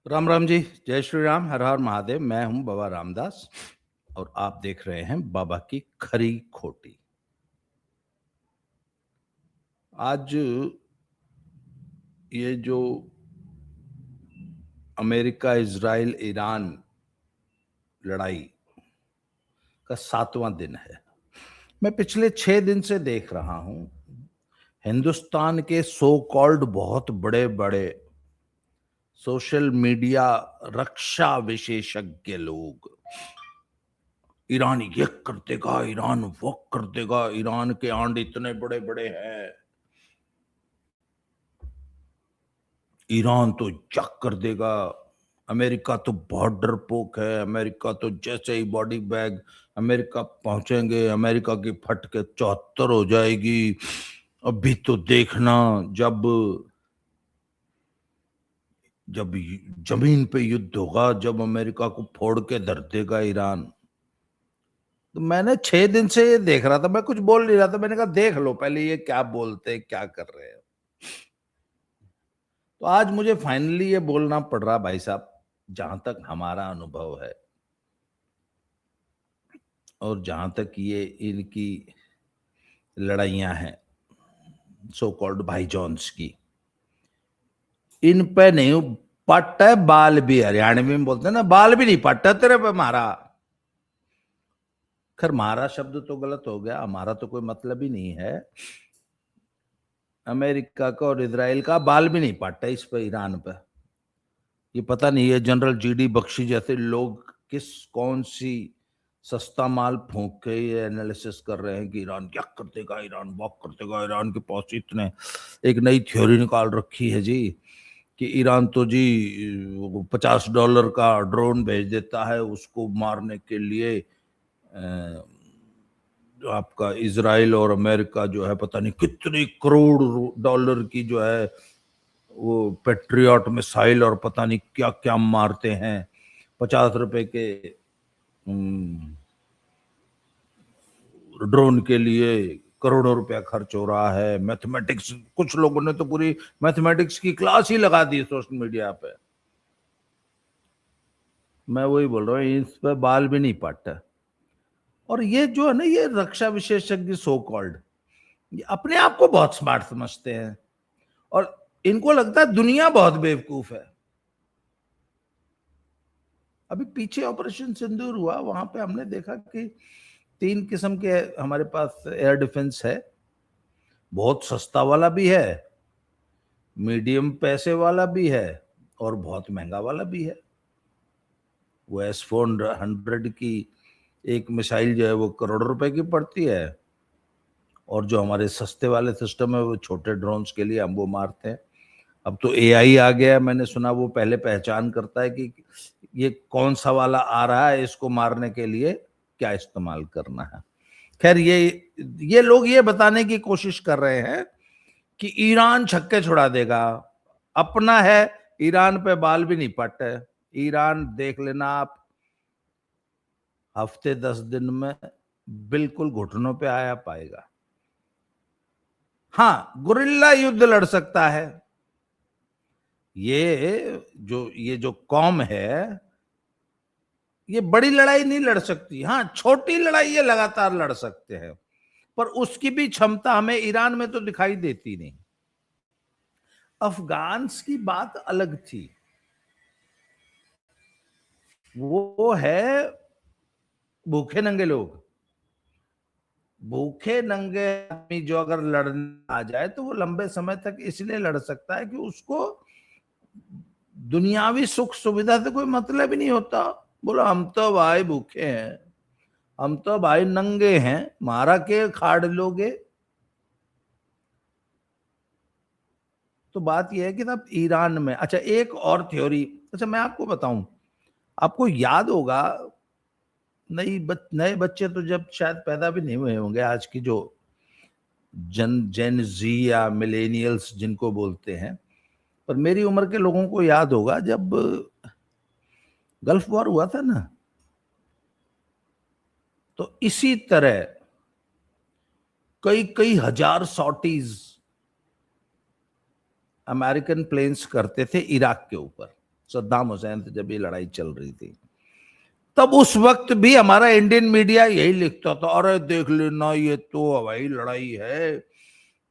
राम राम जी। जय श्री राम। हर हर महादेव। मैं हूं बाबा रामदास और आप देख रहे हैं बाबा की खरी खोटी। आज ये जो अमेरिका इजराइल ईरान लड़ाई का 7वां दिन है। मैं पिछले 6 दिन से देख रहा हूं हिंदुस्तान के सो कॉल्ड बहुत बड़े बड़े सोशल मीडिया रक्षा विशेषज्ञ लोग ईरान ये कर देगा, ईरान वो कर देगा, ईरान के आंड इतने बड़े बड़े हैं, ईरान तो जग कर देगा, अमेरिका तो बहुत डरपोक है, अमेरिका तो जैसे ही बॉडी बैग अमेरिका पहुंचेंगे अमेरिका की फट के 74 हो जाएगी। अभी तो देखना जब जब जमीन पे युद्ध होगा, जब अमेरिका को फोड़ के धर देगा ईरान। तो मैंने 6 दिन से ये देख रहा था, मैं कुछ बोल नहीं रहा था। मैंने कहा देख लो पहले ये क्या बोलते हैं, क्या कर रहे हैं। तो आज मुझे फाइनली ये बोलना पड़ रहा भाई साहब, जहां तक हमारा अनुभव है और जहां तक ये इनकी लड़ाइयां हैं सो कॉल्ड भाई जॉन्स की, इन पे नहीं पट्टा है बाल भी। हरियाणवी में बोलते हैं ना, बाल भी नहीं पट्टा तेरे पे मारा। खैर मारा शब्द तो गलत हो गया, हमारा तो कोई मतलब ही नहीं है। अमेरिका का और इजराइल का बाल भी नहीं पट्टा इस पे, ईरान पे। ये पता नहीं है जनरल जीडी बख्शी जैसे लोग किस कौन सी सस्ता माल फूंक के ये एनालिसिस कर रहे हैं कि ईरान क्या कर देगा, ईरान वॉक कर देगा, ईरान के पास इतने। एक नई थ्योरी निकाल रखी है जी कि ईरान तो जी $50 का ड्रोन भेज देता है उसको मारने के लिए। आपका इजराइल और अमेरिका जो है पता नहीं कितने करोड़ डॉलर की जो है वो पेट्रियट मिसाइल और पता नहीं क्या क्या मारते हैं। $50 के ड्रोन के लिए करोड़ों रुपया खर्च हो रहा है। मैथमेटिक्स, कुछ लोगों ने तो पूरी मैथमेटिक्स की क्लास ही लगा दी सोशल मीडिया पे। मैं वही बोल रहा हूँ, इस पे बाल भी नहीं पड़ता। और ये जो है ना, ये रक्षा विशेषज्ञ सो कॉल्ड, ये अपने आप को बहुत स्मार्ट समझते हैं और इनको लगता है दुनिया बहुत बेवकूफ है। अभी पीछे ऑपरेशन सिंदूर हुआ, वहां पे हमने देखा कि 3 किस्म के हमारे पास एयर डिफेंस है। बहुत सस्ता वाला भी है, मीडियम पैसे वाला भी है और बहुत महंगा वाला भी है। वो S-400 की एक मिसाइल जो है वो करोड़ों रुपए की पड़ती है और जो हमारे सस्ते वाले सिस्टम है वो छोटे ड्रोन्स के लिए हम वो मारते हैं। अब तो AI आ गया है, मैंने सुना वो पहले पहचान करता है कि ये कौन सा वाला आ रहा है, इसको मारने के लिए क्या इस्तेमाल करना है। खैर ये लोग ये बताने की कोशिश कर रहे हैं कि ईरान छक्के छुड़ा देगा, अपना है, ईरान पे बाल भी नहीं पट है। ईरान देख लेना आप, हफ्ते 10 दिन में बिल्कुल घुटनों पे आया पाएगा। हाँ, गुरिल्ला युद्ध लड़ सकता है। ये जो कौम है ये बड़ी लड़ाई नहीं लड़ सकती। हाँ, छोटी लड़ाई ये लगातार लड़ सकते हैं, पर उसकी भी क्षमता हमें ईरान में तो दिखाई देती नहीं। अफगान्स की बात अलग थी, वो है भूखे नंगे लोग। भूखे नंगे आदमी जो अगर लड़ने आ जाए तो वो लंबे समय तक इसलिए लड़ सकता है कि उसको दुनियावी सुख सुविधा से कोई मतलब ही नहीं होता। बोला हम तो भाई भूखे हैं, हम तो भाई नंगे हैं, मारा के खाड़ लोगे। तो बात यह है कि साहब ईरान में, अच्छा एक और थ्योरी, अच्छा मैं आपको बताऊं, आपको याद होगा, नए बच्चे तो जब शायद पैदा भी नहीं हुए होंगे, आज की जो जेन जी या मिलेनियल्स जिनको बोलते हैं, पर मेरी उम्र के लोगों को याद होगा जब गल्फ वॉर हुआ था ना, तो इसी तरह कई कई हजार सॉटीज अमेरिकन प्लेन्स करते थे इराक के ऊपर। सद्दाम हुसैन से जब ये लड़ाई चल रही थी, तब उस वक्त भी हमारा इंडियन मीडिया यही लिखता था, अरे देख लेना ये तो हवाई लड़ाई है,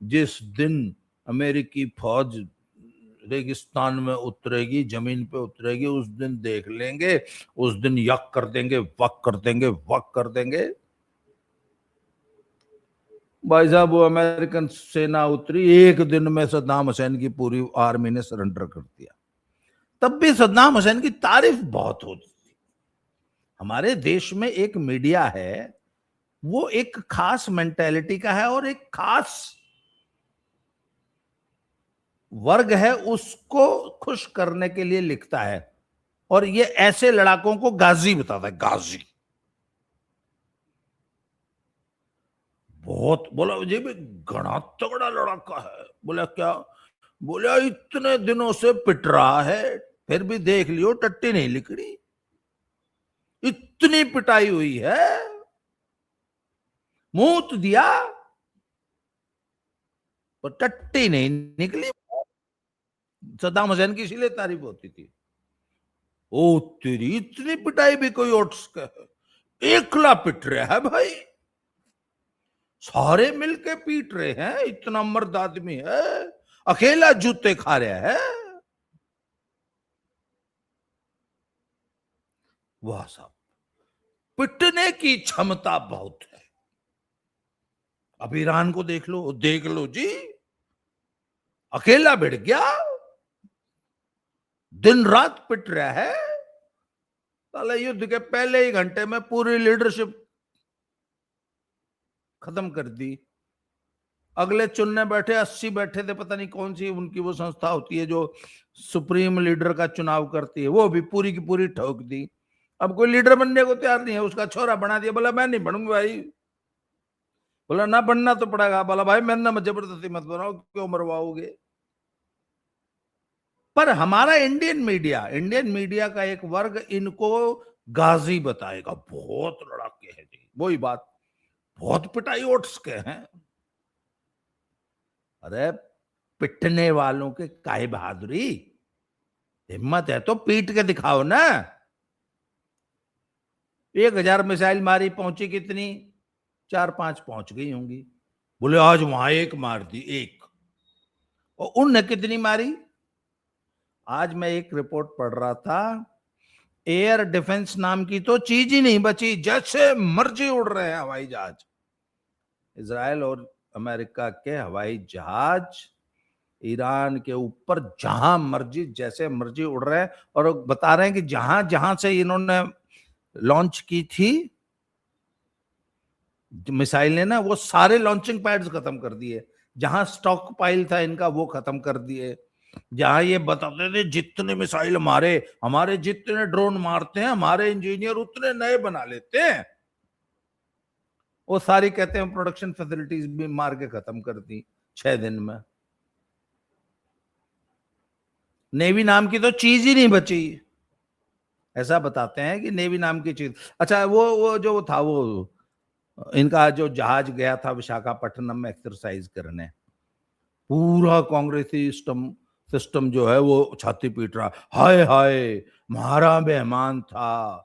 जिस दिन अमेरिकी फौज रेगिस्तान में उतरेगी, जमीन पे उतरेगी, उस दिन देख लेंगे, उस दिन यक कर देंगे, वक कर देंगे, वक कर देंगे। भाई साहब, वो अमेरिकन सेना उतरी, एक दिन में सद्दाम हुसैन की पूरी आर्मी ने सरेंडर कर दिया। तब भी सद्दाम हुसैन की तारीफ बहुत होती थी। हमारे देश में एक मीडिया है, वो एक खास मेंटेलिटी का है और एक खास वर्ग है, उसको खुश करने के लिए लिखता है, और ये ऐसे लड़ाकों को गाजी बताता है, गाजी। बहुत बोला जी भी घना तगड़ा लड़ाका है। बोला क्या? बोला इतने दिनों से पिट रहा है, फिर भी देख लियो टट्टी नहीं निकली, इतनी पिटाई हुई है, मूत दिया तो टट्टी नहीं निकली। सद्दाम हुसैन की इसीलिए तारीफ होती थी। ओ तेरी, इतनी पिटाई भी कोई उठ सके? एकला पिट रहा है भाई, सारे मिलके पीट रहे हैं, इतना मर्द आदमी है, अकेला जूते खा रहा है। वाह साहब, पिटने की क्षमता बहुत है। अब ईरान को देख लो जी, अकेला भिड़ गया, दिन रात पिट रहा है। साला युद्ध के पहले ही घंटे में पूरी लीडरशिप खत्म कर दी। अगले चुनने बैठे 80 बैठे थे, पता नहीं कौन सी उनकी वो संस्था होती है जो सुप्रीम लीडर का चुनाव करती है, वो भी पूरी की पूरी ठोक दी। अब कोई लीडर बनने को तैयार नहीं है, उसका छोरा बना दिया। बोला मैं नहीं बनूंगा भाई। बोला ना बनना तो पड़ेगा। बोला भाई मैं ना जबरदस्ती मत बनाओ, क्यों मरवाओगे। पर हमारा इंडियन मीडिया का एक वर्ग इनको गाजी बताएगा, बहुत लड़ाके हैं जी, वही बात, बहुत पिटाई उठ के हैं। अरे पिटने वालों के काहे बहादुरी, हिम्मत है तो पीट के दिखाओ ना। 1000 मिसाइल मारी, पहुंची कितनी? 4-5 पहुंच गई होंगी। बोले आज वहां एक मार दी, एक। और उनने कितनी मारी? आज मैं एक रिपोर्ट पढ़ रहा था, एयर डिफेंस नाम की तो चीज ही नहीं बची, जैसे मर्जी उड़ रहे हैं हवाई जहाज। इजराइल और अमेरिका के हवाई जहाज ईरान के ऊपर जहां मर्जी जैसे मर्जी उड़ रहे हैं, और बता रहे हैं कि जहां जहां से इन्होंने लॉन्च की थी मिसाइल ने ना, वो सारे लॉन्चिंग पैड्स खत्म कर दिए। जहां स्टॉक पाइल था इनका वो खत्म कर दिए। जहां ये बताते थे जितने मिसाइल मारे, हमारे जितने ड्रोन मारते हैं हमारे इंजीनियर उतने नए बना लेते हैं, वो सारी कहते हैं प्रोडक्शन फैसिलिटीज भी मार के खत्म कर दी 6 दिन में। नेवी नाम की तो चीज ही नहीं बची। ऐसा बताते हैं कि नेवी नाम की चीज। अच्छा वो जो था, वो इनका जो जहाज गया था विशाखापट्टनम में एक्सरसाइज करने, पूरा कांग्रेसी सिस्टम जो है वो छाती पीट रहा, हाय हाय हमारा मेहमान था,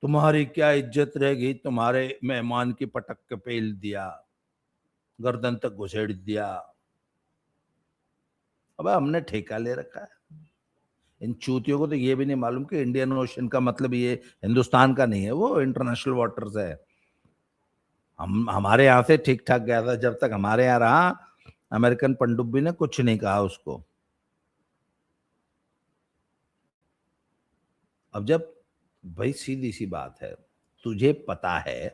तुम्हारी क्या इज्जत रहेगी, तुम्हारे मेहमान की पटक के पेल दिया, गर्दन तक घुसेड़ दिया। अब हमने ठेका ले रखा है। इन चूतियों को तो ये भी नहीं मालूम कि इंडियन ओशन का मतलब ये हिंदुस्तान का नहीं है, वो इंटरनेशनल वाटर्स है। हमारे यहां से ठीक ठाक गया था, जब तक हमारे यहाँ रहा अमेरिकन पनडुब्बी ने कुछ नहीं कहा उसको। अब जब भाई सीधी सी बात है, तुझे पता है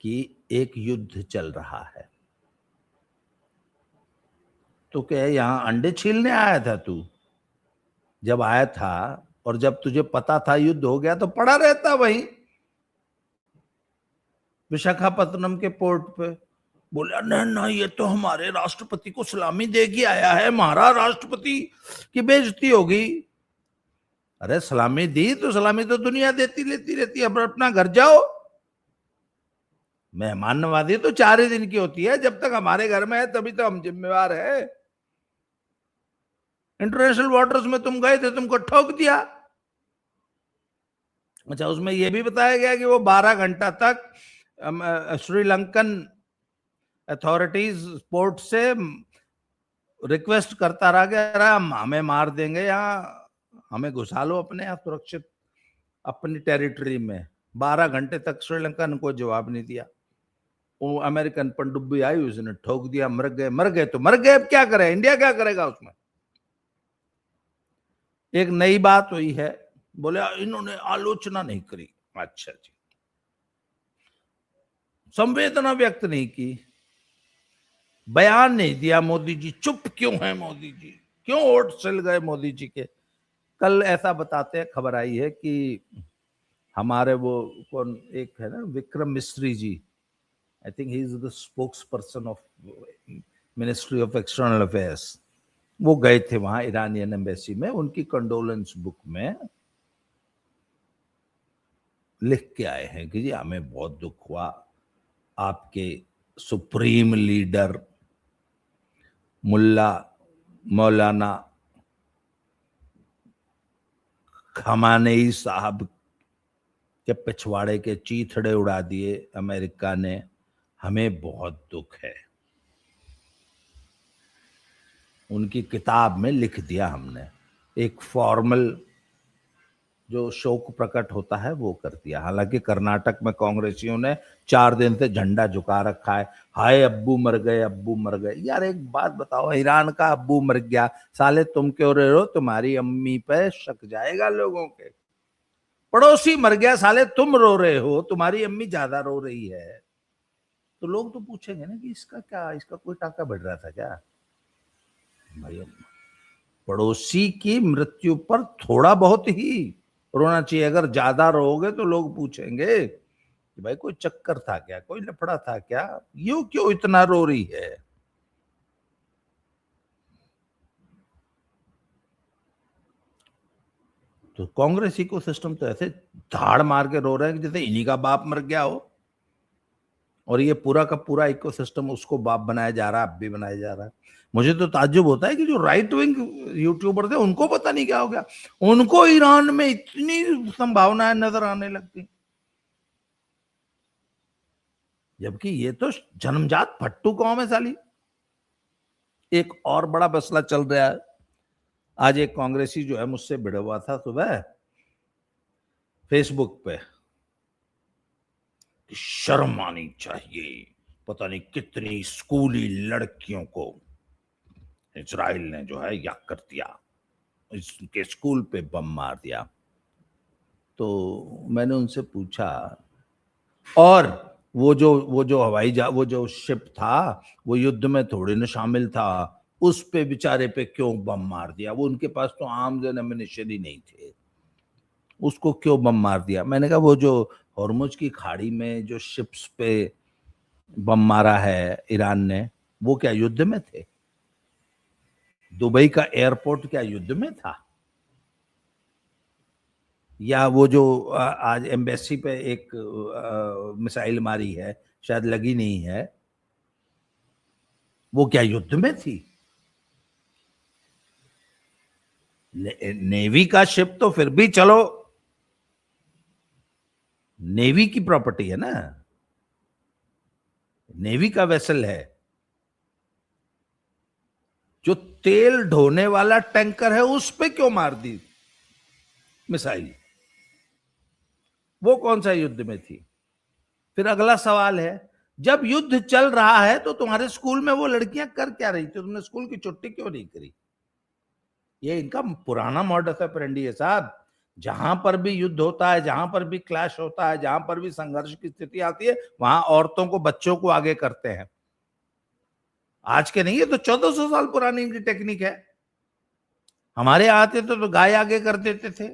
कि एक युद्ध चल रहा है, तो क्या यहां अंडे छीलने आया था तू? जब आया था और जब तुझे पता था युद्ध हो गया, तो पड़ा रहता वहीं विशाखापत्तनम के पोर्ट पे। बोला ना ना, ये तो हमारे राष्ट्रपति को सलामी देके आया है, हमारा राष्ट्रपति की बेइज्जती होगी। अरे सलामी दी तो सलामी तो दुनिया देती लेती रहती है, अब अपना घर जाओ। मेहमान नवाजी तो 4 ही दिन की होती है, जब तक हमारे घर में है तभी तो हम जिम्मेवार है। इंटरनेशनल वाटर्स में तुम गए थे, तुमको ठोक दिया। अच्छा, उसमें यह भी बताया गया कि वो 12 घंटा तक श्रीलंकन अथॉरिटीज पोर्ट से रिक्वेस्ट करता रहा कि अरे हमें मार देंगे, यहाँ हमें घुसा लो अपने यहाँ सुरक्षित अपनी टेरिटरी में। 12 घंटे तक श्रीलंका ने कोई जवाब नहीं दिया। वो अमेरिकन पनडुब्बी आई, उसने ठोक दिया, मर गए। मर गए तो मर गए, अब क्या करे, इंडिया क्या करेगा उसमें। एक नई बात हुई है, बोले इन्होंने आलोचना नहीं करी। अच्छा जी, संवेदना व्यक्त नहीं की, बयान नहीं दिया मोदी जी, चुप क्यों है मोदी जी, क्यों वोट चल गए मोदी जी के। कल ऐसा बताते हैं, खबर आई है कि हमारे वो कौन एक है ना, Vikram Misri ji, I think he is the spokesperson of ministry of external affairs, वो गए थे वहां ईरानियन एम्बेसी में। उनकी कंडोलेंस बुक में लिख के आए हैं कि जी हमें बहुत दुख हुआ, आपके सुप्रीम लीडर मुल्ला मौलाना खमानेई साहब के पिछवाड़े के चीथड़े उड़ा दिए अमेरिका ने, हमें बहुत दुख है। उनकी किताब में लिख दिया हमने, एक फॉर्मल जो शोक प्रकट होता है वो कर दिया। हालांकि कर्नाटक में कांग्रेसियों ने 4 दिन से झंडा झुका रखा है, हाय अब्बू मर गए, अब्बू मर गए। यार एक बात बताओ, ईरान का अब्बू मर गया, साले तुम क्यों रो रहे हो, तुम्हारी अम्मी पे शक जाएगा लोगों के। पड़ोसी मर गया, साले तुम रो रहे हो, तुम्हारी अम्मी ज्यादा रो रही है, तो लोग तो पूछेंगे ना कि इसका क्या, इसका कोई टाका बढ़ रहा था क्या। भाई पड़ोसी की मृत्यु पर थोड़ा बहुत ही रोना चाहिए, अगर ज्यादा रोगे तो लोग पूछेंगे कि भाई कोई चक्कर था क्या, कोई लफड़ा था क्या, यूं क्यों इतना रो रही है। तो कांग्रेस इको सिस्टम तो ऐसे धाड़ मार के रो रहे हैं कि जैसे इन्हीं का बाप मर गया हो, और ये पूरा का पूरा इको सिस्टम उसको बाप बनाया जा रहा है, अब भी बनाया जा रहा है। मुझे तो ताज्जुब होता है कि जो राइट विंग यूट्यूबर थे उनको पता नहीं क्या हो गया, उनको ईरान में इतनी संभावनाएं नजर आने लगती, जबकि ये तो जन्मजात फट्टू कौम है साली। एक और बड़ा मसला चल रहा है, आज एक कांग्रेसी जो है मुझसे भिड़ा हुआ था सुबह फेसबुक पे, शर्म आनी चाहिए, पता नहीं कितनी स्कूली लड़कियों को इजराइल ने जो है या कर दिया, इसके स्कूल पे बम मार दिया। तो मैंने उनसे पूछा, और वो जो वो जो शिप था वो युद्ध में थोड़ी ना शामिल था, उस पे बेचारे पे क्यों बम मार दिया, वो उनके पास तो आर्म्स एंड एम्युनिशन ही नहीं थे, उसको क्यों बम मार दिया। मैंने कहा वो जो हॉर्मुज की खाड़ी में जो शिप्स पे बम मारा है ईरान ने, वो क्या युद्ध में थे? दुबई का एयरपोर्ट क्या युद्ध में था? या वो जो आज एम्बेसी पे एक मिसाइल मारी है, शायद लगी नहीं है, वो क्या युद्ध में थी? नेवी का शिप तो फिर भी चलो नेवी की प्रॉपर्टी है ना, नेवी का वेसल है। जो तेल ढोने वाला टैंकर है उस पे क्यों मार दी मिसाइल, वो कौन सा युद्ध में थी? फिर अगला सवाल है, जब युद्ध चल रहा है तो तुम्हारे स्कूल में वो लड़कियां कर क्या रही थी, तुमने स्कूल की छुट्टी क्यों नहीं करी? ये इनका पुराना मॉडस ऑपरेंडी है साहब। जहां पर भी युद्ध होता है, जहां पर भी क्लैश होता है, जहां पर भी संघर्ष की स्थिति आती है, वहां औरतों को, बच्चों को आगे करते हैं। आज के नहीं है, तो 1400 साल पुरानी इनकी टेक्निक है। हमारे आते तो गाय आगे कर देते थे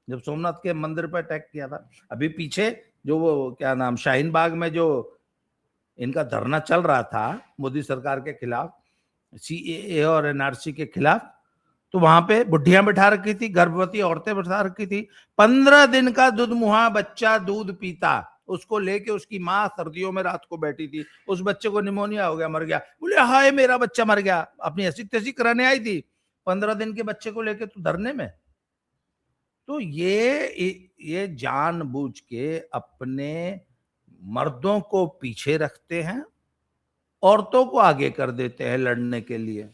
जब सोमनाथ के मंदिर पर अटैक किया था। अभी पीछे जो वो क्या नाम, शाहीन बाग में जो इनका धरना चल रहा था मोदी सरकार के खिलाफ, सीएए और एनआरसी के खिलाफ, तो वहां पे बुढ़ियां बैठा रखी थी, गर्भवती औरतें बैठा रखी थी। 15 दिन का दुधमुहा बच्चा दूध पीता, उसको लेके उसकी माँ सर्दियों में रात को बैठी थी, उस बच्चे को निमोनिया हो गया, मर गया। बोले हाय मेरा बच्चा मर गया, अपनी हंसी तैसी कराने आई थी। 15 दिन के बच्चे को लेके तो धरने में। तो ये जानबूझ के अपने मर्दों को पीछे रखते हैं, औरतों को आगे कर देते हैं लड़ने के लिए।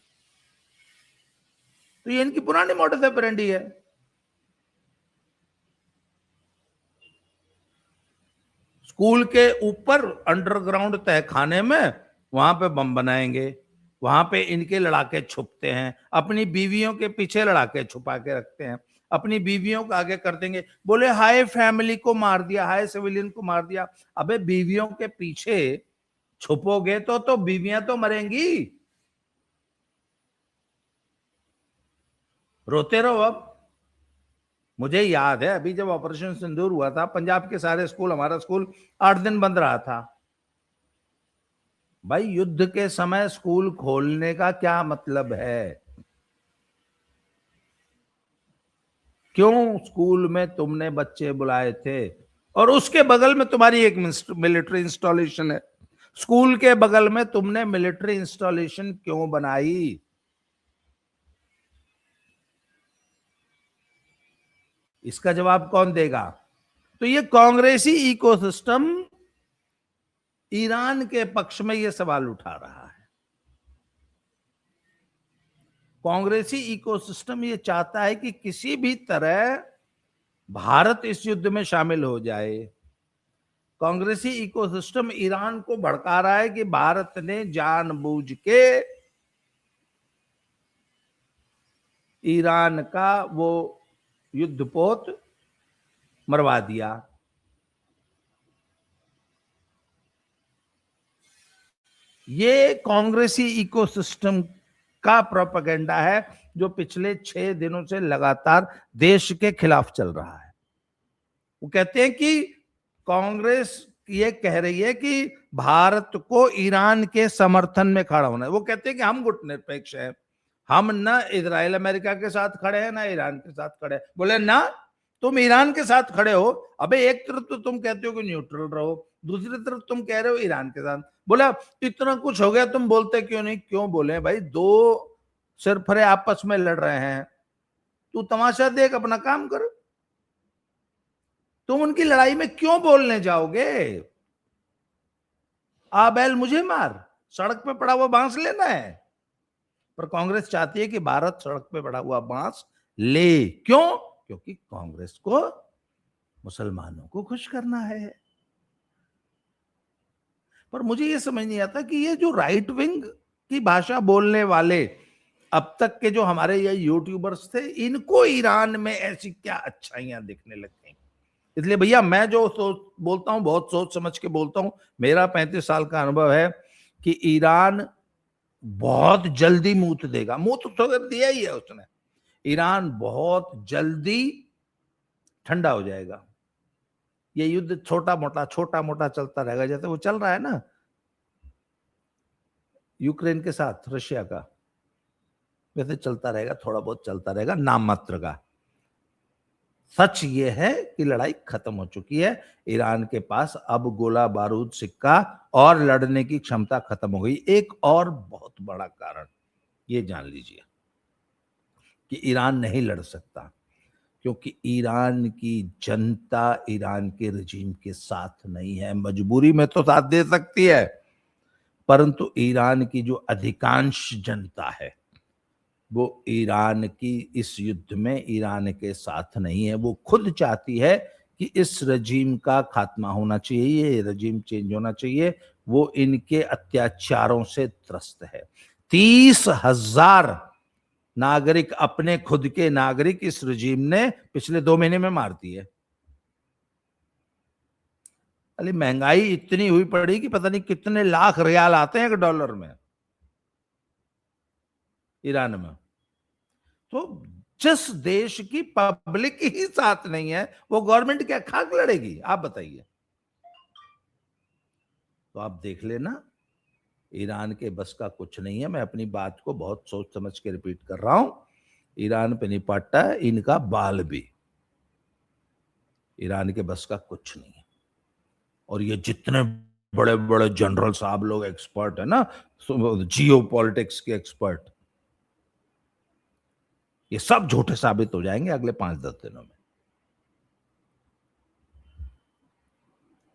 तो ये इनकी पुरानी मॉडस ऑपरेंडी है। स्कूल के ऊपर अंडरग्राउंड तहखाने में वहां पे बम बनाएंगे, वहां पे इनके लड़ाके छुपते हैं, अपनी बीवियों के पीछे लड़ाके छुपा के रखते हैं, अपनी बीवियों को आगे कर देंगे। बोले हाय फैमिली को मार दिया, हाय सिविलियन को मार दिया। अबे बीवियों के पीछे छुपोगे तो बीवियां तो मरेंगी। रोते रहो। अब मुझे याद है अभी जब ऑपरेशन सिंदूर हुआ था, पंजाब के सारे स्कूल, हमारा स्कूल 8 दिन बंद रहा था। भाई युद्ध के समय स्कूल खोलने का क्या मतलब है? क्यों स्कूल में तुमने बच्चे बुलाए थे? और उसके बगल में तुम्हारी एक मिलिट्री इंस्टॉलेशन है। स्कूल के बगल में तुमने मिलिट्री इंस्टॉलेशन क्यों बनाई? इसका जवाब कौन देगा? तो ये कांग्रेसी इकोसिस्टम ईरान के पक्ष में यह सवाल उठा रहा है। कांग्रेसी इकोसिस्टम ये चाहता है कि किसी भी तरह भारत इस युद्ध में शामिल हो जाए। कांग्रेसी इकोसिस्टम ईरान को भड़का रहा है कि भारत ने जानबूझ के ईरान का वो युद्धपोत मरवा दिया। ये कांग्रेसी इकोसिस्टम का प्रोपेगेंडा है जो पिछले 6 दिनों से लगातार देश के खिलाफ चल रहा है। वो कहते हैं कि कांग्रेस ये कह रही है कि भारत को ईरान के समर्थन में खड़ा होना है। वो कहते हैं कि हम गुटनिरपेक्ष हैं, हम ना इजराइल अमेरिका के साथ खड़े हैं ना ईरान के साथ खड़े हैं। बोले ना, तुम ईरान के साथ खड़े हो। अबे एक तरफ तो तुम कहते हो कि न्यूट्रल रहो, दूसरी तरफ तुम कह रहे हो ईरान के साथ। बोला इतना कुछ हो गया, तुम बोलते क्यों नहीं? क्यों बोले भाई? दो सिरफरे आपस में लड़ रहे हैं, तू तमाशा देख, अपना काम कर। तुम उनकी लड़ाई में क्यों बोलने जाओगे? आ बैल मुझे मार, सड़क पे पड़ा हुआ बांस लेना है। पर कांग्रेस चाहती है कि भारत सड़क पे पड़ा हुआ बांस ले। क्यों? क्योंकि कांग्रेस को मुसलमानों को खुश करना है। पर मुझे यह समझ नहीं आता कि ये जो राइट विंग की भाषा बोलने वाले अब तक के जो हमारे ये यूट्यूबर्स थे, इनको ईरान में ऐसी क्या अच्छाइयां दिखने लग गई। इसलिए भैया मैं जो बोलता हूं बहुत सोच समझ के बोलता हूं। मेरा 35 साल का अनुभव है कि ईरान बहुत जल्दी मुंह देगा। मुंह तो दिया ही है उसने। ईरान बहुत जल्दी ठंडा हो जाएगा। ये युद्ध छोटा मोटा चलता रहेगा, जैसे वो चल रहा है ना यूक्रेन के साथ रशिया का, वैसे चलता रहेगा, थोड़ा बहुत चलता रहेगा, नाम मात्र का। सच ये है कि लड़ाई खत्म हो चुकी है। ईरान के पास अब गोला बारूद सिक्का और लड़ने की क्षमता खत्म हो गई। एक और बहुत बड़ा कारण ये जान लीजिए कि ईरान नहीं लड़ सकता क्योंकि ईरान की जनता ईरान के रजीम के साथ नहीं है। मजबूरी में तो साथ दे सकती है, परंतु ईरान की जो अधिकांश जनता है वो ईरान की इस युद्ध में ईरान के साथ नहीं है। वो खुद चाहती है कि इस रजीम का खात्मा होना चाहिए, ये रजीम चेंज होना चाहिए। वो इनके अत्याचारों से त्रस्त है। 30,000 नागरिक, अपने खुद के नागरिक, इस रजीम ने पिछले 2 महीने में मार दिए। अरे महंगाई इतनी हुई पड़ी कि पता नहीं कितने लाख रियाल आते हैं डॉलर में ईरान में। तो जिस देश की पब्लिक ही साथ नहीं है, वो गवर्नमेंट क्या खाक लड़ेगी? आप बताइए। तो आप देख लेना, ईरान के बस का कुछ नहीं है। मैं अपनी बात को बहुत सोच समझ के रिपीट कर रहा हूं। ईरान पे नहीं पड़ता है इनका बाल भी। ईरान के बस का कुछ नहीं है। और ये जितने बड़े बड़े जनरल साहब लोग एक्सपर्ट है ना, जियो पॉलिटिक्स के एक्सपर्ट, ये सब झूठे साबित हो जाएंगे अगले 5-10 दिनों में।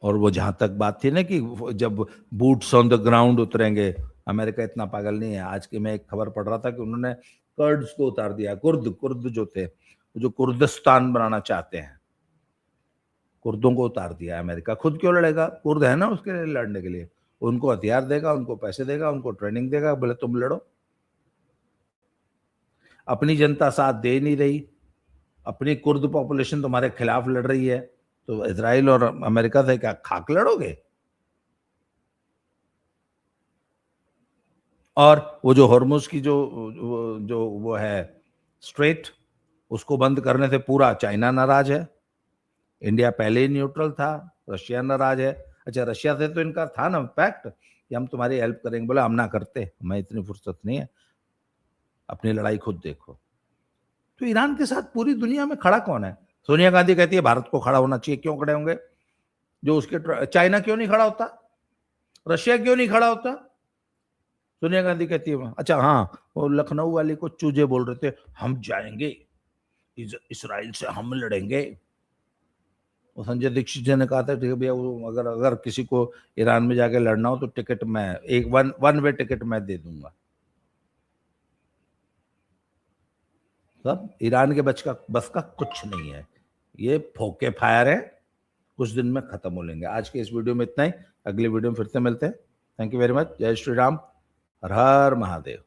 और वो जहां तक बात थी ना कि जब बूट्स ऑन द ग्राउंड उतरेंगे, अमेरिका इतना पागल नहीं है। आज की मैं एक खबर पढ़ रहा था कि उन्होंने कर्ड्स को उतार दिया, कुर्द कुर्द जो थे, जो कुर्दिस्तान बनाना चाहते हैं, कुर्दों को उतार दिया अमेरिका। खुद क्यों लड़ेगा? कुर्द है ना उसके लिए लड़ने के लिए। उनको हथियार देगा, उनको पैसे देगा, उनको ट्रेनिंग देगा, बोले तुम लड़ो। अपनी जनता साथ दे नहीं रही, अपनी कुर्द पॉपुलेशन तुम्हारे खिलाफ लड़ रही है, तो इजराइल और अमेरिका से क्या खाक लड़ोगे? और वो जो हॉर्मुज की वो है स्ट्रेट, उसको बंद करने से पूरा चाइना नाराज है। इंडिया पहले ही न्यूट्रल था, रशिया नाराज है। अच्छा, रशिया से तो इनका था ना पैक्ट कि हम तुम्हारी हेल्प करेंगे, बोला हम ना करते, हमें इतनी फुर्सत नहीं है, अपनी लड़ाई खुद देखो। तो ईरान के साथ पूरी दुनिया में खड़ा कौन है? सोनिया गांधी कहती है भारत को खड़ा होना चाहिए। क्यों खड़े होंगे? जो उसके चाइना क्यों नहीं खड़ा होता? रशिया क्यों नहीं खड़ा होता? सोनिया गांधी कहती है अच्छा हाँ, वो लखनऊ वाली को चूजे बोल रहे थे, हम जाएंगे इसराइल से, हम लड़ेंगे। वो संजय दीक्षित जी ने कहा था ठीक है भैया, वो अगर अगर किसी को ईरान में जाके लड़ना हो तो टिकट मैं एक वन वे टिकट मैं दे दूंगा। सब ईरान के बस का कुछ नहीं है। ये फोके फायर है, कुछ दिन में खत्म हो लेंगे। आज के इस वीडियो में इतना ही, अगली वीडियो में फिर से मिलते हैं। Thank you very much. जय श्री राम, हर हर महादेव।